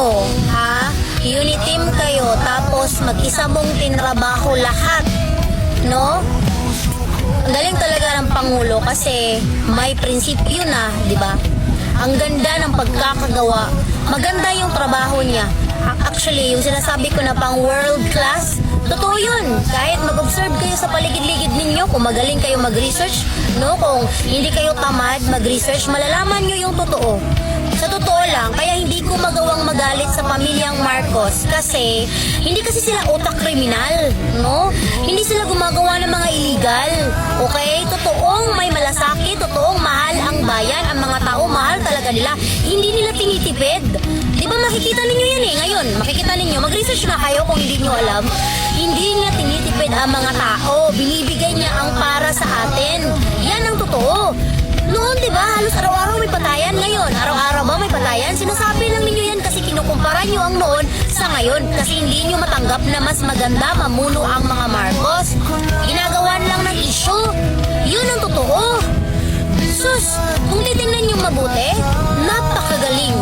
kayo, ha? Unit team kayo, tapos mag-isa mong tinrabaho lahat, no? Ang galing talaga ng Pangulo kasi may prinsipyo na, di ba? Ang ganda ng pagkakagawa. Maganda yung trabaho niya. Actually, yung sinasabi ko na pang world class, totoo yun. Kahit mag-observe kayo sa paligid-ligid ninyo, kung magaling kayo mag-research, no? Kung hindi kayo tamad mag-research, malalaman nyo yung totoo. Sa totoo lang, kaya hindi ko magawang magalit sa pamilyang Marcos kasi hindi kasi sila utak kriminal, no? Hindi sila gumagawa ng mga illegal. Okay? Totoong may malasakit, totoong mahal ang bayan, ang mga tao mahal talaga nila. Hindi nila tinitipid. Di ba makikita ninyo yan eh? Ngayon, makikita ninyo, mag-research na kayo kung hindi nyo alam. Hindi niya tinitipid ang mga tao. Binibigay niya ang para sa atin. Yan ang totoo. Noon, di ba, halos araw-araw may patayan. Ngayon, araw-araw ba may patayan? Sinasabi lang ninyo yan kasi kinukumpara nyo ang noon sa ngayon. Kasi hindi nyo matanggap na mas maganda mamuno ang mga Marcos. Ginagawan lang ng issue. Yun ang totoo. Sus, kung titingnan nyo mabuti, napakagaling.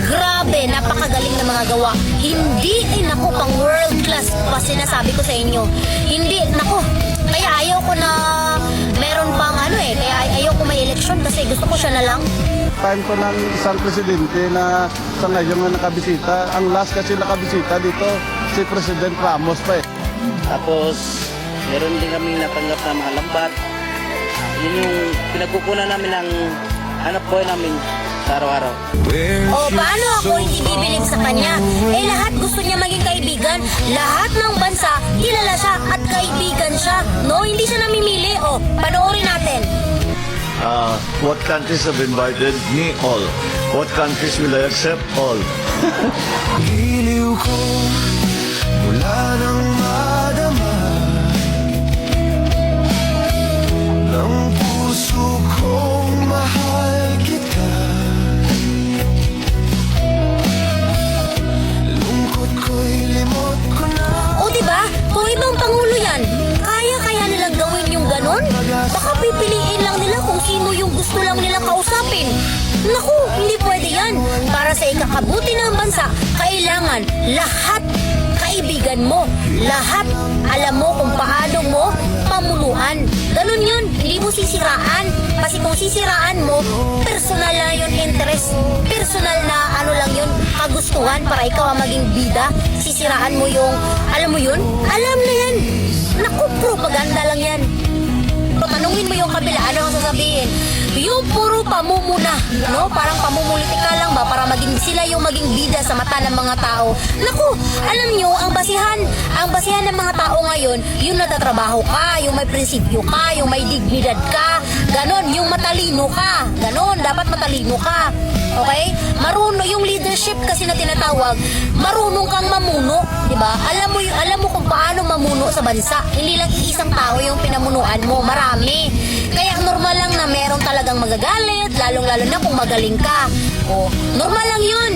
Grabe, napakagaling na mga gawa. Hindi, naku, pang world class pa sinasabi ko sa inyo. Hindi, naku, kaya ayaw ko na meron pang kaya ayaw ko may eleksyon kasi gusto ko siya na lang. Time ko ng isang presidente na sa ngayon nga nakabisita. Ang last kasi nakabisita dito, si President Ramos pa eh. Tapos, meron din kami natanggap na mga lambat. Yun yung pinagkukunan namin ng hanap buhay namin sa araw-araw. O paano ako hindi bibilib sa kanya? Eh lahat gusto niya maging kaibigan. Lahat ng bansa, kilala siya at kaibigan siya. No, hindi siya namimili. O, panoorin natin. What countries have invited me? All. What countries will I accept? All. Giliw ko mula nang madama ng puso kong mahal kita. Lungkot ko'y limot ko na. O diba, kung ibang pangulo yan, kaya nilang gawin yung ganon? Baka pipiliin lang nila kung sino yung gusto lang nilang kausapin. Naku, hindi pwede yan. Para sa ikakabuti ng bansa, kailangan lahat kaibigan mo. Lahat alam mo kung paano mo pamunuan. Ganun yun, hindi mo sisiraan. Kasi kung sisiraan mo, personal na yun interest. Personal na lang yun, kagustuhan para ikaw ang maging bida. Sisiraan mo yung, alam mo yun? Alam na yan. Naku, propaganda lang yan. Tanungin mo yung kabila, ano ang sasabihin? Yung puro pamumuna, no? Parang pamumulitika lang ba para maging sila yung maging bida sa mata ng mga tao. Naku, alam nyo, ang basihan ng mga tao ngayon, yung natatrabaho ka, yung may prinsipyo ka, yung may dignidad ka, ganon, yung matalino ka, ganon, dapat matalino ka. Okay? Marunong yung leadership kasi na tinatawag, marunong kang mamuno, 'di ba? Alam mo kung paano mamuno sa bansa. Hindi lang isang tao yung pinamunuan mo, marami. Kaya normal lang na meron talagang magagalit, lalong-lalo na kung magaling ka. O, normal lang 'yun.